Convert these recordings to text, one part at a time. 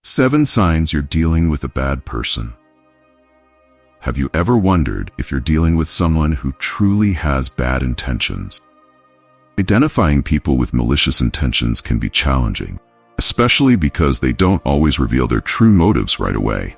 7 signs you're dealing with a bad person. Have you ever wondered if you're dealing with someone who truly has bad intentions? Identifying people with malicious intentions can be challenging, especially because they don't always reveal their true motives right away.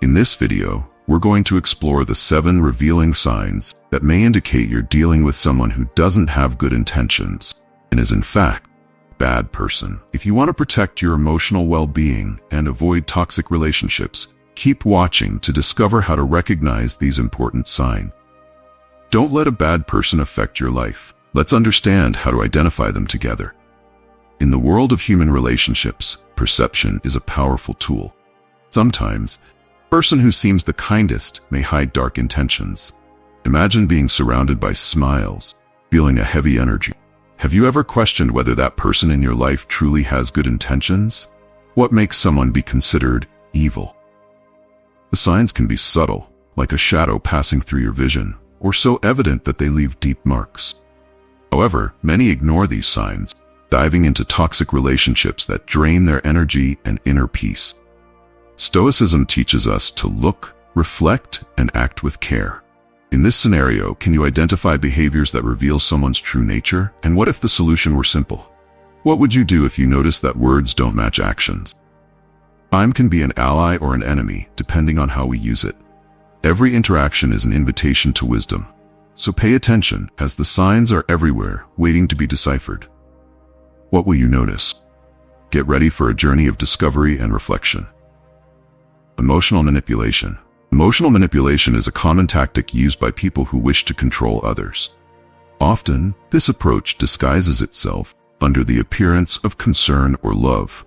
In this video, we're going to explore the 7 revealing signs that may indicate you're dealing with someone who doesn't have good intentions and is in fact a bad person. If you want to protect your emotional well-being and avoid toxic relationships, keep watching to discover how to recognize these important signs. Don't let a bad person affect your life. Let's understand how to identify them together. In the world of human relationships, perception is a powerful tool. Sometimes, the person who seems the kindest may hide dark intentions. Imagine being surrounded by smiles, feeling a heavy energy. Have you ever questioned whether that person in your life truly has good intentions? What makes someone be considered evil? The signs can be subtle, like a shadow passing through your vision, or so evident that they leave deep marks. However, many ignore these signs, diving into toxic relationships that drain their energy and inner peace. Stoicism teaches us to look, reflect, and act with care. In this scenario, can you identify behaviors that reveal someone's true nature? And what if the solution were simple? What would you do if you noticed that words don't match actions? Time can be an ally or an enemy, depending on how we use it. Every interaction is an invitation to wisdom. So pay attention, as the signs are everywhere, waiting to be deciphered. What will you notice? Get ready for a journey of discovery and reflection. Emotional manipulation. Emotional manipulation is a common tactic used by people who wish to control others. Often, this approach disguises itself under the appearance of concern or love.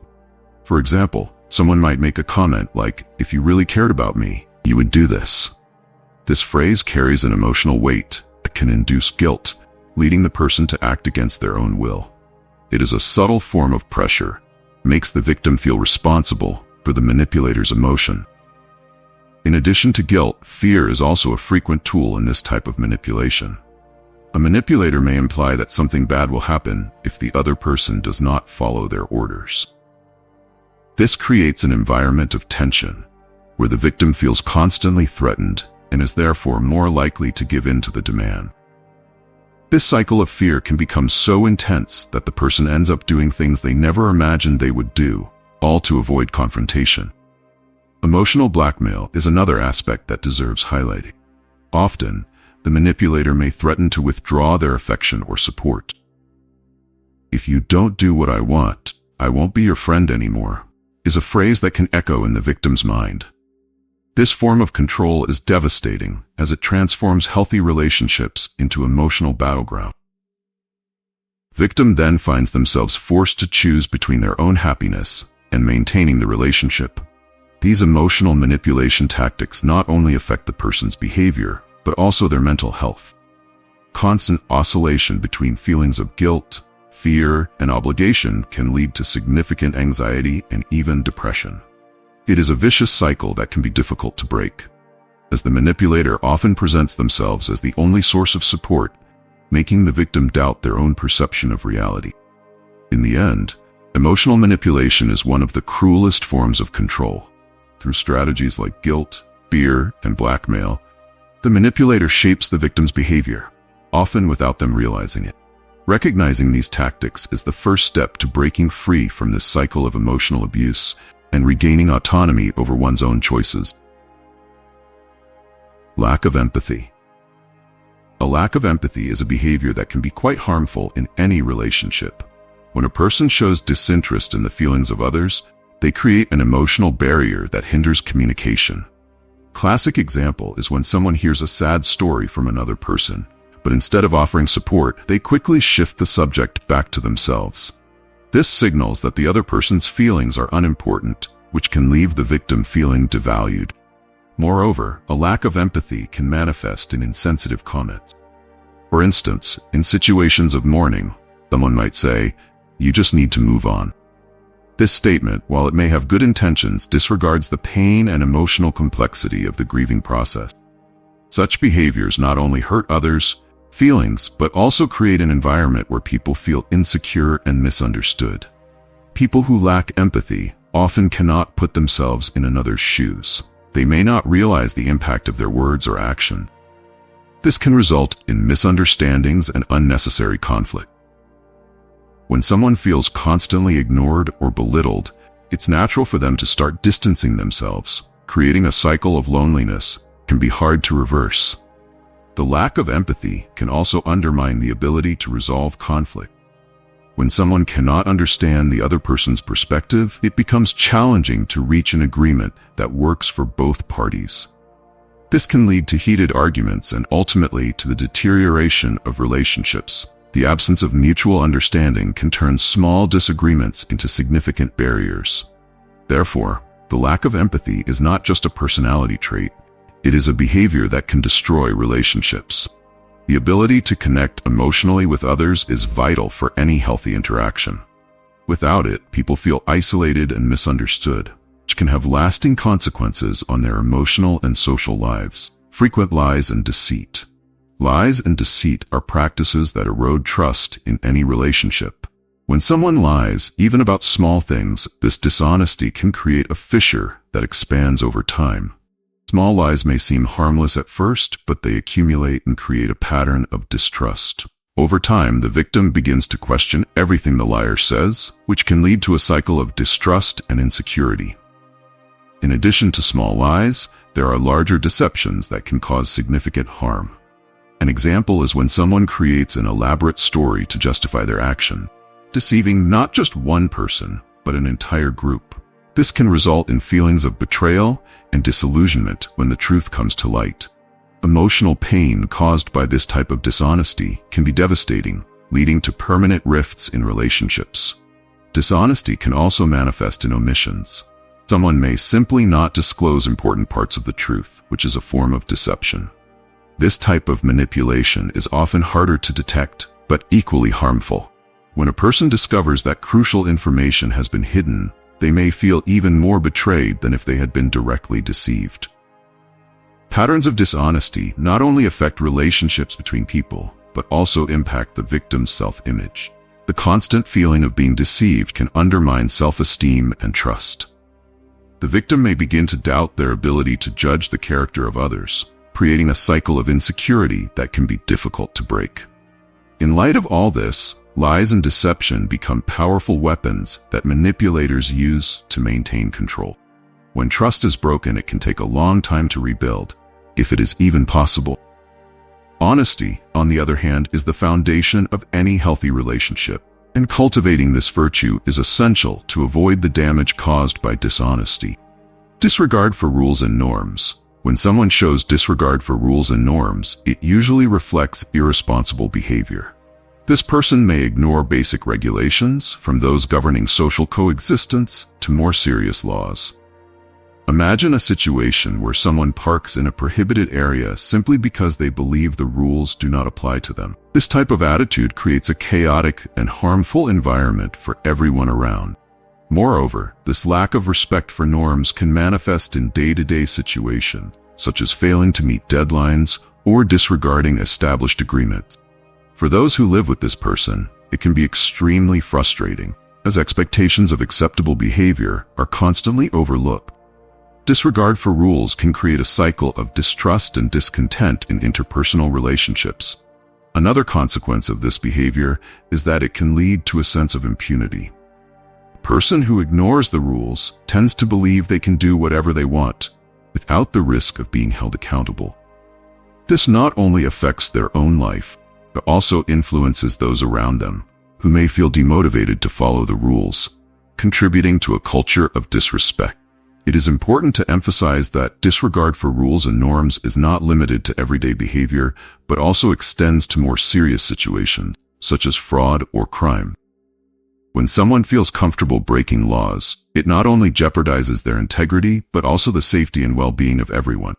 For example, someone might make a comment like, "If you really cared about me, you would do this." This phrase carries an emotional weight that can induce guilt, leading the person to act against their own will. It is a subtle form of pressure, makes the victim feel responsible for the manipulator's emotion. In addition to guilt, fear is also a frequent tool in this type of manipulation. A manipulator may imply that something bad will happen if the other person does not follow their orders. This creates an environment of tension, where the victim feels constantly threatened and is therefore more likely to give in to the demand. This cycle of fear can become so intense that the person ends up doing things they never imagined they would do, all to avoid confrontation. Emotional blackmail is another aspect that deserves highlighting. Often, the manipulator may threaten to withdraw their affection or support. "If you don't do what I want, I won't be your friend anymore," is a phrase that can echo in the victim's mind. This form of control is devastating, as it transforms healthy relationships into emotional battleground. Victim then finds themselves forced to choose between their own happiness and maintaining the relationship. These emotional manipulation tactics not only affect the person's behavior, but also their mental health. Constant oscillation between feelings of guilt, fear, and obligation can lead to significant anxiety and even depression. It is a vicious cycle that can be difficult to break, as the manipulator often presents themselves as the only source of support, making the victim doubt their own perception of reality. In the end, emotional manipulation is one of the cruelest forms of control. Through strategies like guilt, fear, and blackmail, the manipulator shapes the victim's behavior, often without them realizing it. Recognizing these tactics is the first step to breaking free from this cycle of emotional abuse and regaining autonomy over one's own choices. Lack of empathy. A lack of empathy is a behavior that can be quite harmful in any relationship. When a person shows disinterest in the feelings of others, they create an emotional barrier that hinders communication. Classic example is when someone hears a sad story from another person, but instead of offering support, they quickly shift the subject back to themselves. This signals that the other person's feelings are unimportant, which can leave the victim feeling devalued. Moreover, a lack of empathy can manifest in insensitive comments. For instance, in situations of mourning, someone might say, "You just need to move on." This statement, while it may have good intentions, disregards the pain and emotional complexity of the grieving process. Such behaviors not only hurt others' feelings, but also create an environment where people feel insecure and misunderstood. People who lack empathy often cannot put themselves in another's shoes. They may not realize the impact of their words or action. This can result in misunderstandings and unnecessary conflict. When someone feels constantly ignored or belittled, it's natural for them to start distancing themselves. Creating a cycle of loneliness can be hard to reverse. The lack of empathy can also undermine the ability to resolve conflict. When someone cannot understand the other person's perspective, it becomes challenging to reach an agreement that works for both parties. This can lead to heated arguments and ultimately to the deterioration of relationships. The absence of mutual understanding can turn small disagreements into significant barriers. Therefore, the lack of empathy is not just a personality trait, it is a behavior that can destroy relationships. The ability to connect emotionally with others is vital for any healthy interaction. Without it, people feel isolated and misunderstood, which can have lasting consequences on their emotional and social lives. Frequent lies and deceit. Lies and deceit are practices that erode trust in any relationship. When someone lies, even about small things, this dishonesty can create a fissure that expands over time. Small lies may seem harmless at first, but they accumulate and create a pattern of distrust. Over time, the victim begins to question everything the liar says, which can lead to a cycle of distrust and insecurity. In addition to small lies, there are larger deceptions that can cause significant harm. An example is when someone creates an elaborate story to justify their action, deceiving not just one person, but an entire group. This can result in feelings of betrayal and disillusionment when the truth comes to light. Emotional pain caused by this type of dishonesty can be devastating, leading to permanent rifts in relationships. Dishonesty can also manifest in omissions. Someone may simply not disclose important parts of the truth, which is a form of deception. This type of manipulation is often harder to detect, but equally harmful. When a person discovers that crucial information has been hidden, they may feel even more betrayed than if they had been directly deceived. Patterns of dishonesty not only affect relationships between people, but also impact the victim's self-image. The constant feeling of being deceived can undermine self-esteem and trust. The victim may begin to doubt their ability to judge the character of others, creating a cycle of insecurity that can be difficult to break. In light of all this, lies and deception become powerful weapons that manipulators use to maintain control. When trust is broken, it can take a long time to rebuild, if it is even possible. Honesty, on the other hand, is the foundation of any healthy relationship, and cultivating this virtue is essential to avoid the damage caused by dishonesty. Disregard for rules and norms. When someone shows disregard for rules and norms, it usually reflects irresponsible behavior. This person may ignore basic regulations, from those governing social coexistence to more serious laws. Imagine a situation where someone parks in a prohibited area simply because they believe the rules do not apply to them. This type of attitude creates a chaotic and harmful environment for everyone around. Moreover, this lack of respect for norms can manifest in day-to-day situations, such as failing to meet deadlines or disregarding established agreements. For those who live with this person, it can be extremely frustrating, as expectations of acceptable behavior are constantly overlooked. Disregard for rules can create a cycle of distrust and discontent in interpersonal relationships. Another consequence of this behavior is that it can lead to a sense of impunity. A person who ignores the rules tends to believe they can do whatever they want, without the risk of being held accountable. This not only affects their own life, but also influences those around them, who may feel demotivated to follow the rules, contributing to a culture of disrespect. It is important to emphasize that disregard for rules and norms is not limited to everyday behavior, but also extends to more serious situations, such as fraud or crime. When someone feels comfortable breaking laws, it not only jeopardizes their integrity, but also the safety and well-being of everyone.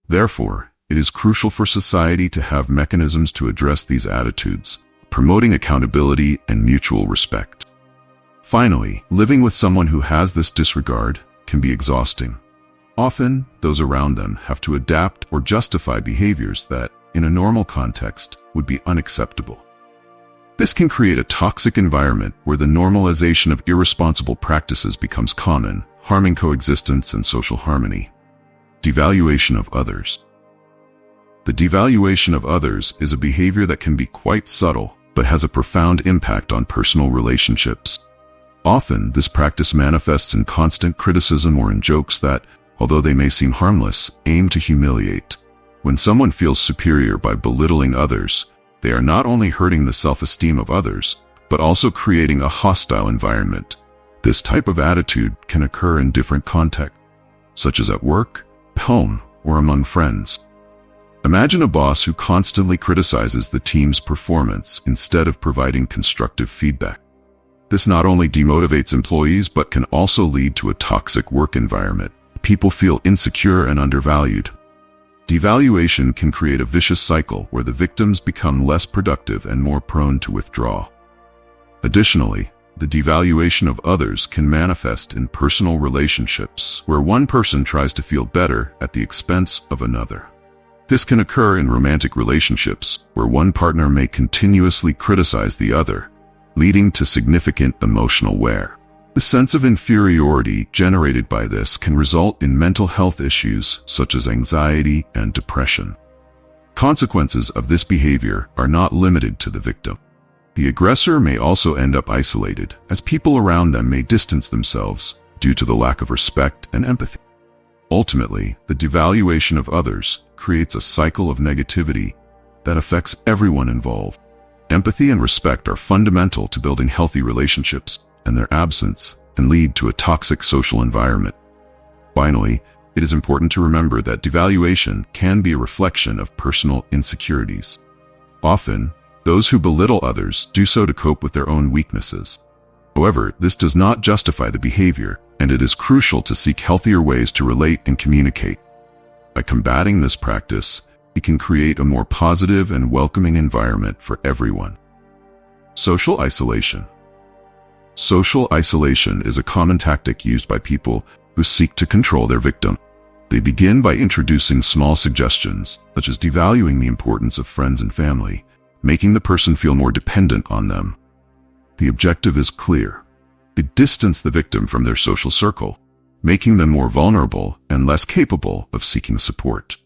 Therefore, it is crucial for society to have mechanisms to address these attitudes, promoting accountability and mutual respect. Finally, living with someone who has this disregard can be exhausting. Often, those around them have to adapt or justify behaviors that, in a normal context, would be unacceptable. This can create a toxic environment where the normalization of irresponsible practices becomes common, harming coexistence and social harmony. Devaluation of others. The devaluation of others is a behavior that can be quite subtle, but has a profound impact on personal relationships. Often, this practice manifests in constant criticism or in jokes that, although they may seem harmless, aim to humiliate. When someone feels superior by belittling others, they are not only hurting the self-esteem of others, but also creating a hostile environment. This type of attitude can occur in different contexts, such as at work, home, or among friends. Imagine a boss who constantly criticizes the team's performance instead of providing constructive feedback. This not only demotivates employees but can also lead to a toxic work environment. People feel insecure and undervalued. Devaluation can create a vicious cycle where the victims become less productive and more prone to withdraw. Additionally, the devaluation of others can manifest in personal relationships where one person tries to feel better at the expense of another. This can occur in romantic relationships where one partner may continuously criticize the other, leading to significant emotional wear. The sense of inferiority generated by this can result in mental health issues such as anxiety and depression. Consequences of this behavior are not limited to the victim. The aggressor may also end up isolated, as people around them may distance themselves due to the lack of respect and empathy. Ultimately, the devaluation of others creates a cycle of negativity that affects everyone involved. Empathy and respect are fundamental to building healthy relationships, and their absence can lead to a toxic social environment. Finally, it is important to remember that devaluation can be a reflection of personal insecurities. Often, those who belittle others do so to cope with their own weaknesses. However, this does not justify the behavior, and it is crucial to seek healthier ways to relate and communicate. By combating this practice, we can create a more positive and welcoming environment for everyone. Social isolation. Social isolation is a common tactic used by people who seek to control their victim. They begin by introducing small suggestions, such as devaluing the importance of friends and family, making the person feel more dependent on them. The objective is clear. They distance the victim from their social circle, making them more vulnerable and less capable of seeking support.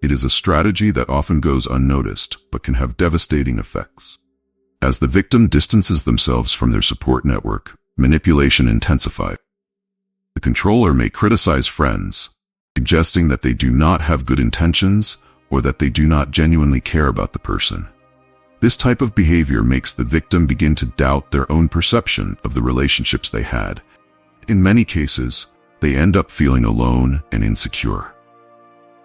It is a strategy that often goes unnoticed, but can have devastating effects. As the victim distances themselves from their support network, manipulation intensifies. The controller may criticize friends, suggesting that they do not have good intentions or that they do not genuinely care about the person. This type of behavior makes the victim begin to doubt their own perception of the relationships they had. In many cases, they end up feeling alone and insecure.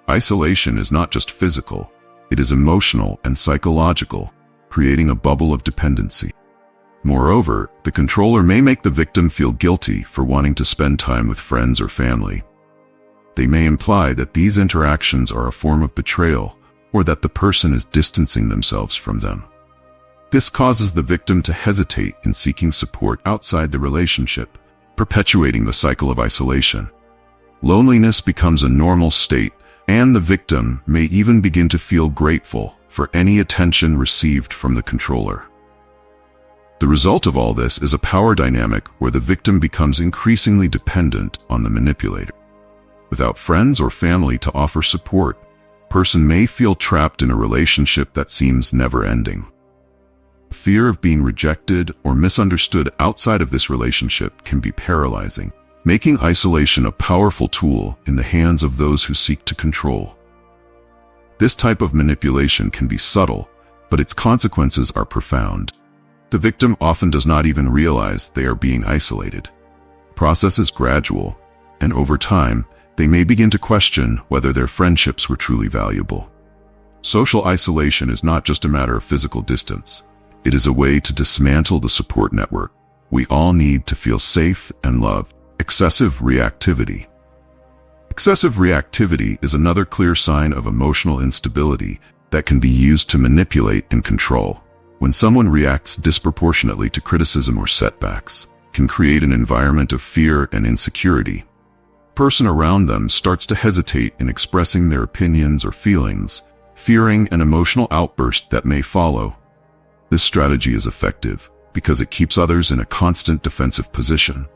Isolation is not just physical, it is emotional and psychological, creating a bubble of dependency. Moreover, the controller may make the victim feel guilty for wanting to spend time with friends or family. They may imply that these interactions are a form of betrayal, or that the person is distancing themselves from them. This causes the victim to hesitate in seeking support outside the relationship, perpetuating the cycle of isolation. Loneliness becomes a normal state, and the victim may even begin to feel grateful for any attention received from the controller. The result of all this is a power dynamic where the victim becomes increasingly dependent on the manipulator. Without friends or family to offer support, a person may feel trapped in a relationship that seems never-ending. Fear of being rejected or misunderstood outside of this relationship can be paralyzing, making isolation a powerful tool in the hands of those who seek to control. This type of manipulation can be subtle, but its consequences are profound. The victim often does not even realize they are being isolated. The process is gradual, and over time, they may begin to question whether their friendships were truly valuable. Social isolation is not just a matter of physical distance. It is a way to dismantle the support network we all need to feel safe and loved. Excessive reactivity. Excessive reactivity is another clear sign of emotional instability that can be used to manipulate and control. When someone reacts disproportionately to criticism or setbacks, it can create an environment of fear and insecurity. The person around them starts to hesitate in expressing their opinions or feelings, fearing an emotional outburst that may follow. This strategy is effective because it keeps others in a constant defensive position.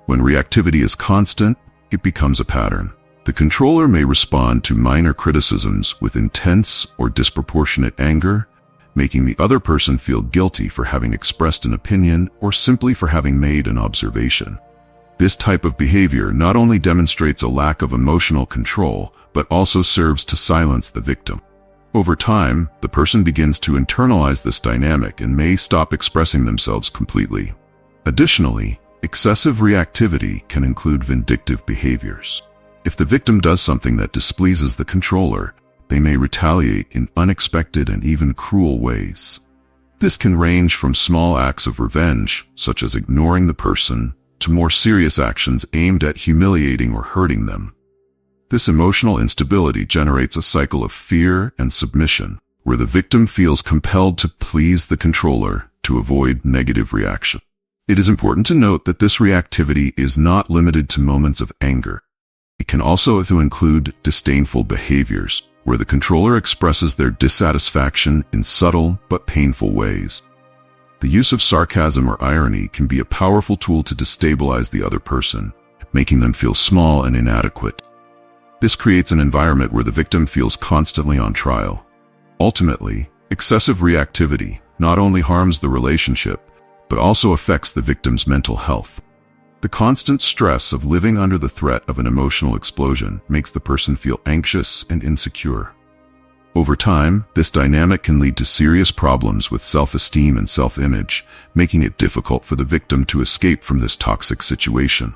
When reactivity is constant, it becomes a pattern. The controller may respond to minor criticisms with intense or disproportionate anger, making the other person feel guilty for having expressed an opinion or simply for having made an observation. This type of behavior not only demonstrates a lack of emotional control, but also serves to silence the victim. Over time, the person begins to internalize this dynamic and may stop expressing themselves completely. Additionally, excessive reactivity can include vindictive behaviors. If the victim does something that displeases the controller, they may retaliate in unexpected and even cruel ways. This can range from small acts of revenge, such as ignoring the person, to more serious actions aimed at humiliating or hurting them. This emotional instability generates a cycle of fear and submission, where the victim feels compelled to please the controller to avoid negative reaction. It is important to note that this reactivity is not limited to moments of anger. It can also include disdainful behaviors, where the controller expresses their dissatisfaction in subtle but painful ways. The use of sarcasm or irony can be a powerful tool to destabilize the other person, making them feel small and inadequate. This creates an environment where the victim feels constantly on trial. Ultimately, excessive reactivity not only harms the relationship, but also affects the victim's mental health. The constant stress of living under the threat of an emotional explosion makes the person feel anxious and insecure. Over time, this dynamic can lead to serious problems with self-esteem and self-image, making it difficult for the victim to escape from this toxic situation.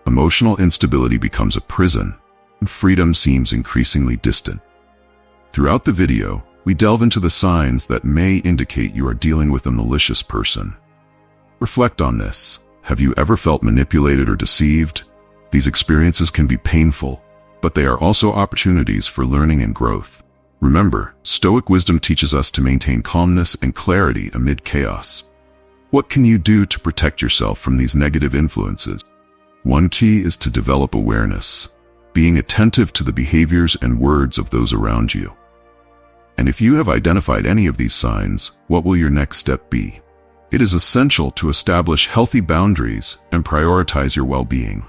Emotional instability becomes a prison, and freedom seems increasingly distant. Throughout the video, we delve into the signs that may indicate you are dealing with a malicious person. Reflect on this. Have you ever felt manipulated or deceived? These experiences can be painful, but they are also opportunities for learning and growth. Remember, Stoic wisdom teaches us to maintain calmness and clarity amid chaos. What can you do to protect yourself from these negative influences? One key is to develop awareness, being attentive to the behaviors and words of those around you. And if you have identified any of these signs, what will your next step be? It is essential to establish healthy boundaries and prioritize your well-being.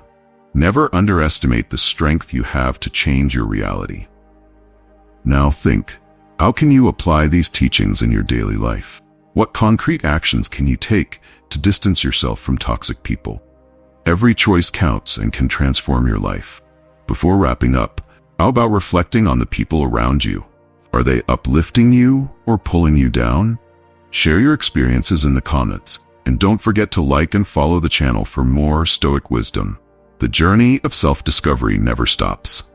Never underestimate the strength you have to change your reality. Now think, how can you apply these teachings in your daily life? What concrete actions can you take to distance yourself from toxic people? Every choice counts and can transform your life. Before wrapping up, how about reflecting on the people around you? Are they uplifting you or pulling you down? Share your experiences in the comments, and don't forget to like and follow the channel for more Stoic wisdom. The journey of self-discovery never stops.